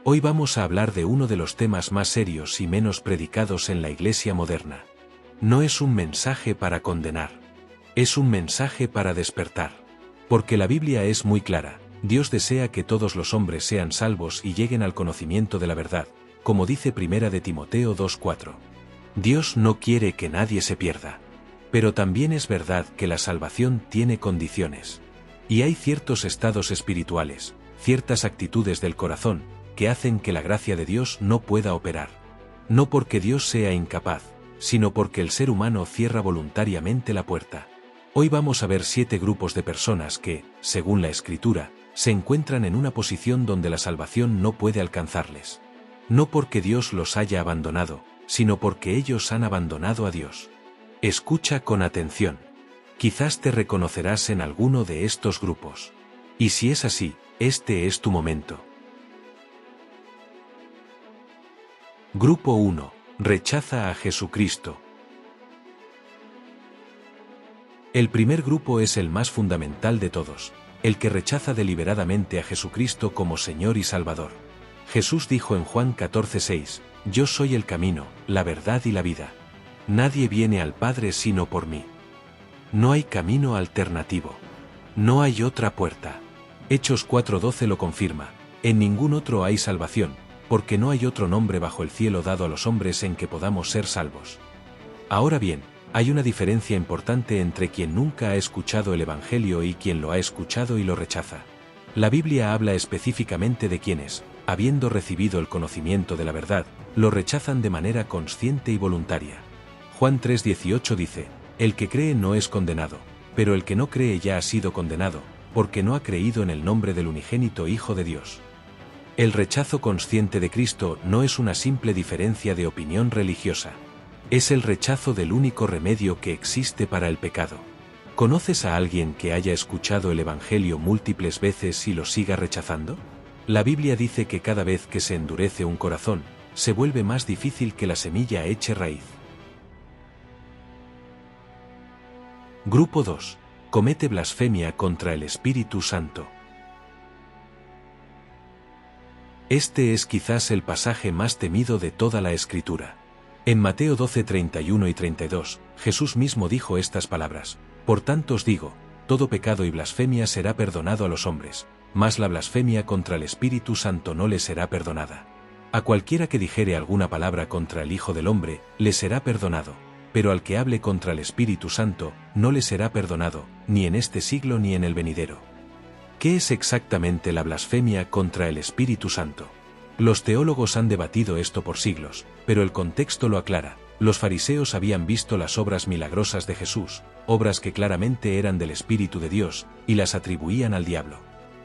Hoy vamos a hablar de uno de los temas más serios y menos predicados en la Iglesia moderna. No es un mensaje para condenar. Es un mensaje para despertar. Porque la Biblia es muy clara, Dios desea que todos los hombres sean salvos y lleguen al conocimiento de la verdad, como dice 1 de Timoteo 2:4. Dios no quiere que nadie se pierda. Pero también es verdad que la salvación tiene condiciones. Y hay ciertos estados espirituales, ciertas actitudes del corazón, que hacen que la gracia de Dios no pueda operar. No porque Dios sea incapaz, sino porque el ser humano cierra voluntariamente la puerta. Hoy vamos a ver 7 grupos de personas que, según la Escritura, se encuentran en una posición donde la salvación no puede alcanzarles. No porque Dios los haya abandonado, sino porque ellos han abandonado a Dios. Escucha con atención. Quizás te reconocerás en alguno de estos grupos. Y si es así, este es tu momento. Grupo 1. Rechaza a Jesucristo. El primer grupo es el más fundamental de todos, el que rechaza deliberadamente a Jesucristo como Señor y Salvador. Jesús dijo en Juan 14:6, «Yo soy el camino, la verdad y la vida. Nadie viene al Padre sino por mí». No hay camino alternativo. No hay otra puerta. Hechos 4:12 lo confirma, «En ningún otro hay salvación, porque no hay otro nombre bajo el cielo dado a los hombres en que podamos ser salvos». Ahora bien, hay una diferencia importante entre quien nunca ha escuchado el Evangelio y quien lo ha escuchado y lo rechaza. La Biblia habla específicamente de quienes, habiendo recibido el conocimiento de la verdad, lo rechazan de manera consciente y voluntaria. Juan 3:18 dice, «El que cree no es condenado, pero el que no cree ya ha sido condenado, porque no ha creído en el nombre del unigénito Hijo de Dios». El rechazo consciente de Cristo no es una simple diferencia de opinión religiosa. Es el rechazo del único remedio que existe para el pecado. ¿Conoces a alguien que haya escuchado el Evangelio múltiples veces y lo siga rechazando? La Biblia dice que cada vez que se endurece un corazón, se vuelve más difícil que la semilla eche raíz. Grupo 2. Comete blasfemia contra el Espíritu Santo. Este es quizás el pasaje más temido de toda la Escritura. En Mateo 12:31 y 32, Jesús mismo dijo estas palabras, «Por tanto os digo, todo pecado y blasfemia será perdonado a los hombres, mas la blasfemia contra el Espíritu Santo no le será perdonada. A cualquiera que dijere alguna palabra contra el Hijo del Hombre, le será perdonado, pero al que hable contra el Espíritu Santo, no le será perdonado, ni en este siglo ni en el venidero». ¿Qué es exactamente la blasfemia contra el Espíritu Santo? Los teólogos han debatido esto por siglos, pero el contexto lo aclara. Los fariseos habían visto las obras milagrosas de Jesús, obras que claramente eran del Espíritu de Dios, y las atribuían al diablo.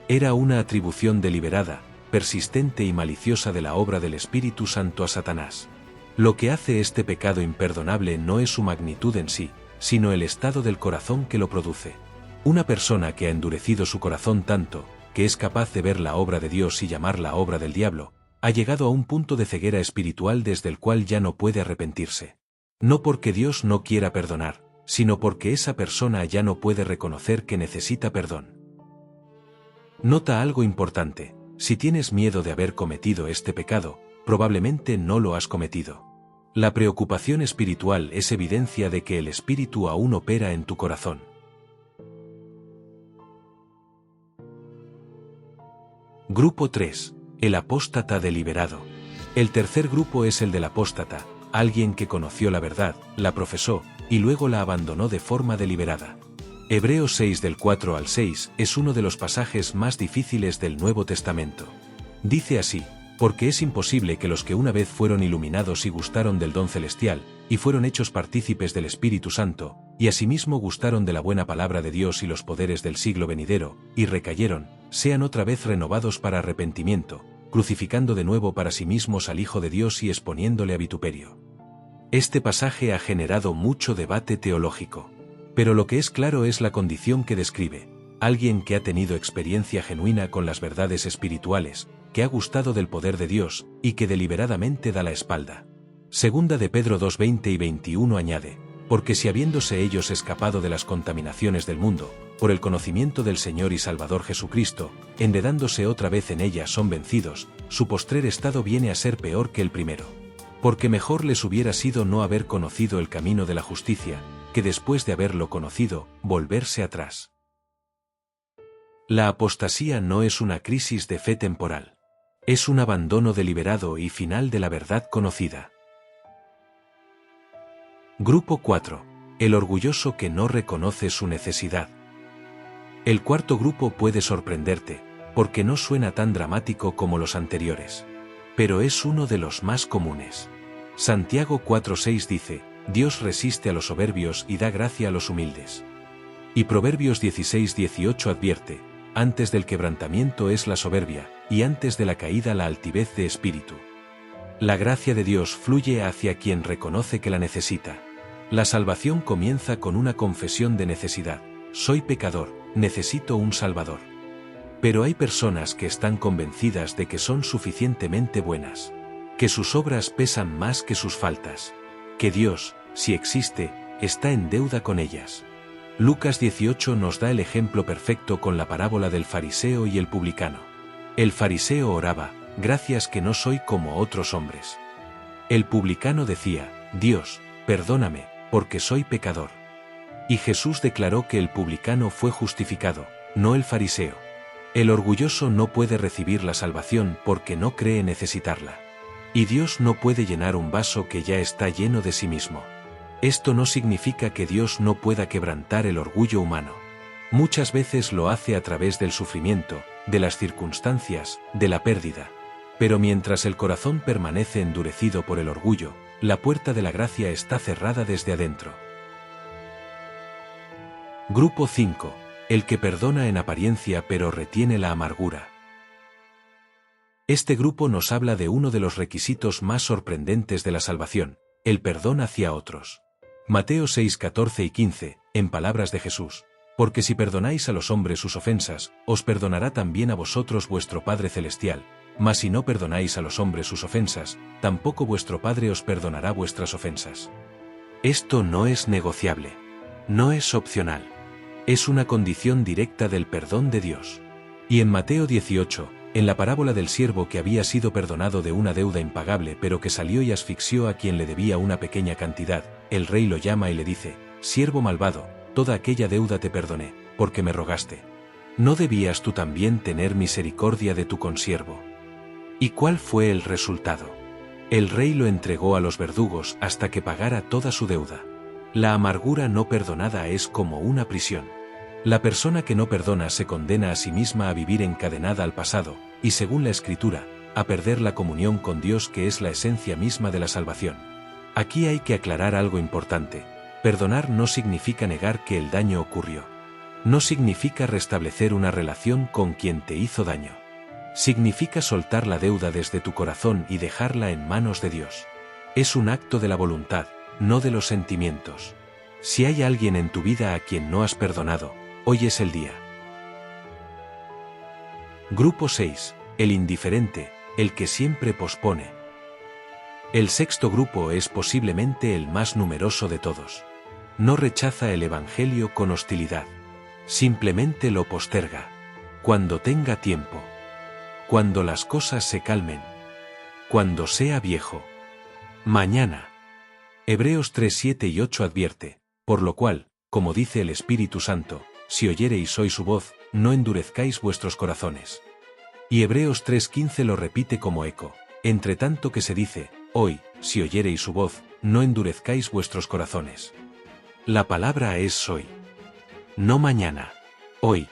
Era una atribución deliberada, persistente y maliciosa de la obra del Espíritu Santo a Satanás. Lo que hace este pecado imperdonable no es su magnitud en sí, sino el estado del corazón que lo produce. Una persona que ha endurecido su corazón tanto, que es capaz de ver la obra de Dios y llamarla obra del diablo, ha llegado a un punto de ceguera espiritual desde el cual ya no puede arrepentirse. No porque Dios no quiera perdonar, sino porque esa persona ya no puede reconocer que necesita perdón. Nota algo importante, si tienes miedo de haber cometido este pecado, probablemente no lo has cometido. La preocupación espiritual es evidencia de que el Espíritu aún opera en tu corazón. Grupo 3. El apóstata deliberado. El tercer grupo es el del apóstata, alguien que conoció la verdad, la profesó, y luego la abandonó de forma deliberada. Hebreos 6 del 4 al 6 es uno de los pasajes más difíciles del Nuevo Testamento. Dice así, «Porque es imposible que los que una vez fueron iluminados y gustaron del don celestial, y fueron hechos partícipes del Espíritu Santo, y asimismo gustaron de la buena palabra de Dios y los poderes del siglo venidero, y recayeron, sean otra vez renovados para arrepentimiento, crucificando de nuevo para sí mismos al Hijo de Dios y exponiéndole a vituperio». Este pasaje ha generado mucho debate teológico. Pero lo que es claro es la condición que describe: alguien que ha tenido experiencia genuina con las verdades espirituales, que ha gustado del poder de Dios, y que deliberadamente da la espalda. Segunda de Pedro 2:20 y 21 añade, Porque si habiéndose ellos escapado de las contaminaciones del mundo, por el conocimiento del Señor y Salvador Jesucristo, enredándose otra vez en ellas son vencidos, su postrer estado viene a ser peor que el primero. Porque mejor les hubiera sido no haber conocido el camino de la justicia, que después de haberlo conocido, volverse atrás. La apostasía no es una crisis de fe temporal. Es un abandono deliberado y final de la verdad conocida. Grupo 4. El orgulloso que no reconoce su necesidad. El cuarto grupo puede sorprenderte, porque no suena tan dramático como los anteriores. Pero es uno de los más comunes. Santiago 4:6 dice, Dios resiste a los soberbios y da gracia a los humildes. Y Proverbios 16:18 advierte, antes del quebrantamiento es la soberbia, y antes de la caída la altivez de espíritu. La gracia de Dios fluye hacia quien reconoce que la necesita. La salvación comienza con una confesión de necesidad. Soy pecador, necesito un Salvador. Pero hay personas que están convencidas de que son suficientemente buenas, que sus obras pesan más que sus faltas, que Dios, si existe, está en deuda con ellas. Lucas 18 nos da el ejemplo perfecto con la parábola del fariseo y el publicano. El fariseo oraba, gracias que no soy como otros hombres. El publicano decía, Dios, perdóname, porque soy pecador. Y Jesús declaró que el publicano fue justificado, no el fariseo. El orgulloso no puede recibir la salvación porque no cree necesitarla. Y Dios no puede llenar un vaso que ya está lleno de sí mismo. Esto no significa que Dios no pueda quebrantar el orgullo humano. Muchas veces lo hace a través del sufrimiento, de las circunstancias, de la pérdida. Pero mientras el corazón permanece endurecido por el orgullo, la puerta de la gracia está cerrada desde adentro. Grupo 5. El que perdona en apariencia pero retiene la amargura. Este grupo nos habla de uno de los requisitos más sorprendentes de la salvación, el perdón hacia otros. Mateo 6:14 y 15, en palabras de Jesús, porque si perdonáis a los hombres sus ofensas, os perdonará también a vosotros vuestro Padre Celestial, mas si no perdonáis a los hombres sus ofensas, tampoco vuestro Padre os perdonará vuestras ofensas. Esto no es negociable. No es opcional. Es una condición directa del perdón de Dios. Y en Mateo 18, en la parábola del siervo que había sido perdonado de una deuda impagable pero que salió y asfixió a quien le debía una pequeña cantidad, el rey lo llama y le dice, siervo malvado, toda aquella deuda te perdoné, porque me rogaste. ¿No debías tú también tener misericordia de tu consiervo? ¿Y cuál fue el resultado? El rey lo entregó a los verdugos hasta que pagara toda su deuda. La amargura no perdonada es como una prisión. La persona que no perdona se condena a sí misma a vivir encadenada al pasado, y según la Escritura, a perder la comunión con Dios que es la esencia misma de la salvación. Aquí hay que aclarar algo importante. Perdonar no significa negar que el daño ocurrió. No significa restablecer una relación con quien te hizo daño. Significa soltar la deuda desde tu corazón y dejarla en manos de Dios. Es un acto de la voluntad, no de los sentimientos. Si hay alguien en tu vida a quien no has perdonado, hoy es el día. Grupo 6. El indiferente, el que siempre pospone. El sexto grupo es posiblemente el más numeroso de todos. No rechaza el Evangelio con hostilidad. Simplemente lo posterga. Cuando tenga tiempo. Cuando las cosas se calmen. Cuando sea viejo. Mañana. Hebreos 3:7 y 8 advierte, por lo cual, como dice el Espíritu Santo, si oyereis hoy su voz, no endurezcáis vuestros corazones. Y Hebreos 3:15 lo repite como eco, entre tanto que se dice, hoy, si oyereis su voz, no endurezcáis vuestros corazones. La palabra es hoy. No mañana. Hoy.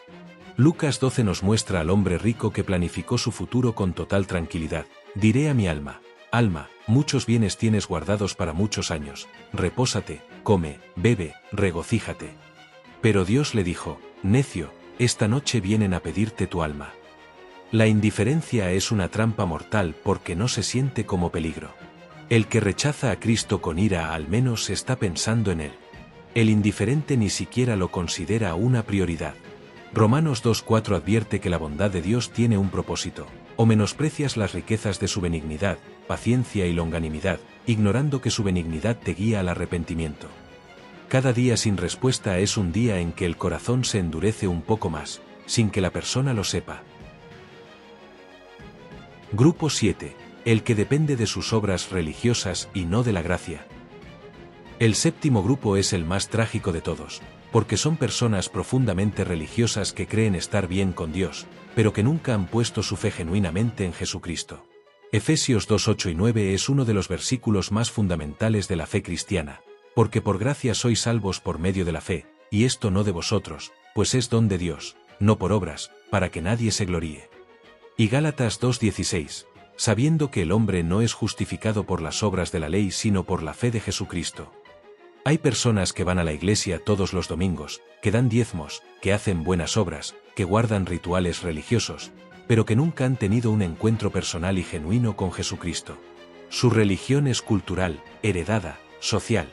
Lucas 12 nos muestra al hombre rico que planificó su futuro con total tranquilidad. Diré a mi alma, alma, muchos bienes tienes guardados para muchos años, repósate, come, bebe, regocíjate. Pero Dios le dijo, necio, esta noche vienen a pedirte tu alma. La indiferencia es una trampa mortal porque no se siente como peligro. El que rechaza a Cristo con ira al menos está pensando en él. El indiferente ni siquiera lo considera una prioridad. Romanos 2:4 advierte que la bondad de Dios tiene un propósito. O menosprecias las riquezas de su benignidad, paciencia y longanimidad, ignorando que su benignidad te guía al arrepentimiento. Cada día sin respuesta es un día en que el corazón se endurece un poco más, sin que la persona lo sepa. Grupo 7. El que depende de sus obras religiosas y no de la gracia. El séptimo grupo es el más trágico de todos, porque son personas profundamente religiosas que creen estar bien con Dios, pero que nunca han puesto su fe genuinamente en Jesucristo. Efesios 2:8 y 9 es uno de los versículos más fundamentales de la fe cristiana, porque por gracia sois salvos por medio de la fe, y esto no de vosotros, pues es don de Dios, no por obras, para que nadie se gloríe. Y Gálatas 2:16, sabiendo que el hombre no es justificado por las obras de la ley sino por la fe de Jesucristo. Hay personas que van a la iglesia todos los domingos, que dan diezmos, que hacen buenas obras, que guardan rituales religiosos, pero que nunca han tenido un encuentro personal y genuino con Jesucristo. Su religión es cultural, heredada, social.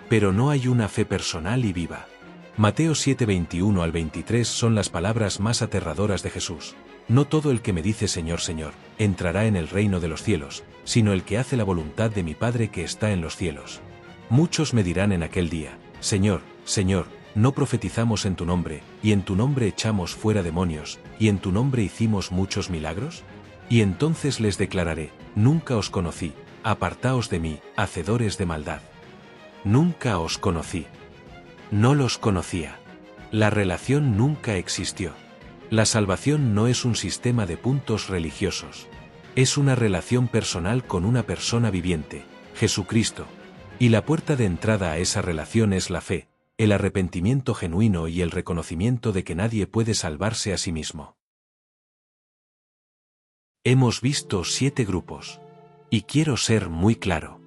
Pero no hay una fe personal y viva. Mateo 7:21 al 23 son las palabras más aterradoras de Jesús. No todo el que me dice Señor, Señor, entrará en el reino de los cielos, sino el que hace la voluntad de mi Padre que está en los cielos. Muchos me dirán en aquel día, Señor, Señor, ¿no profetizamos en tu nombre, y en tu nombre echamos fuera demonios, y en tu nombre hicimos muchos milagros? Y entonces les declararé, nunca os conocí, apartaos de mí, hacedores de maldad. Nunca os conocí. No los conocía. La relación nunca existió. La salvación no es un sistema de puntos religiosos. Es una relación personal con una persona viviente, Jesucristo. Y la puerta de entrada a esa relación es la fe, el arrepentimiento genuino y el reconocimiento de que nadie puede salvarse a sí mismo. Hemos visto 7 grupos. Y quiero ser muy claro.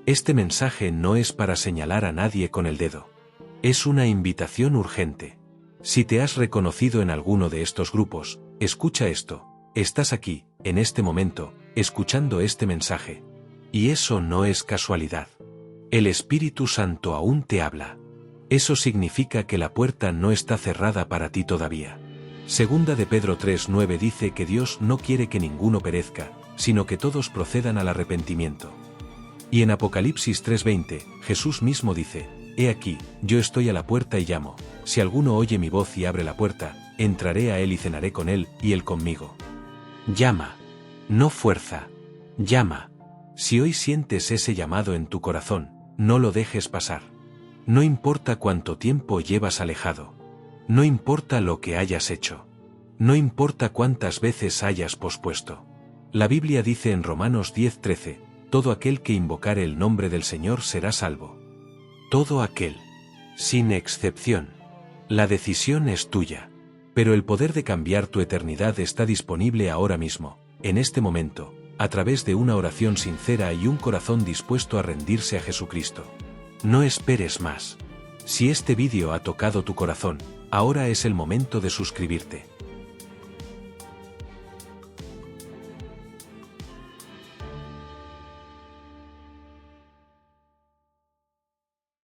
Este mensaje no es para señalar a nadie con el dedo. Es una invitación urgente. Si te has reconocido en alguno de estos grupos, escucha esto. Estás aquí, en este momento, escuchando este mensaje. Y eso no es casualidad. El Espíritu Santo aún te habla. Eso significa que la puerta no está cerrada para ti todavía. Segunda de Pedro 3:9 dice que Dios no quiere que ninguno perezca, sino que todos procedan al arrepentimiento. Y en Apocalipsis 3:20, Jesús mismo dice, He aquí, yo estoy a la puerta y llamo, si alguno oye mi voz y abre la puerta, entraré a él y cenaré con él, y él conmigo. Llama. No fuerza. Llama. Si hoy sientes ese llamado en tu corazón, no lo dejes pasar. No importa cuánto tiempo llevas alejado. No importa lo que hayas hecho. No importa cuántas veces hayas pospuesto. La Biblia dice en Romanos 10:13, todo aquel que invocare el nombre del Señor será salvo. Todo aquel. Sin excepción. La decisión es tuya. Pero el poder de cambiar tu eternidad está disponible ahora mismo, en este momento, a través de una oración sincera y un corazón dispuesto a rendirse a Jesucristo. No esperes más. Si este vídeo ha tocado tu corazón, ahora es el momento de suscribirte.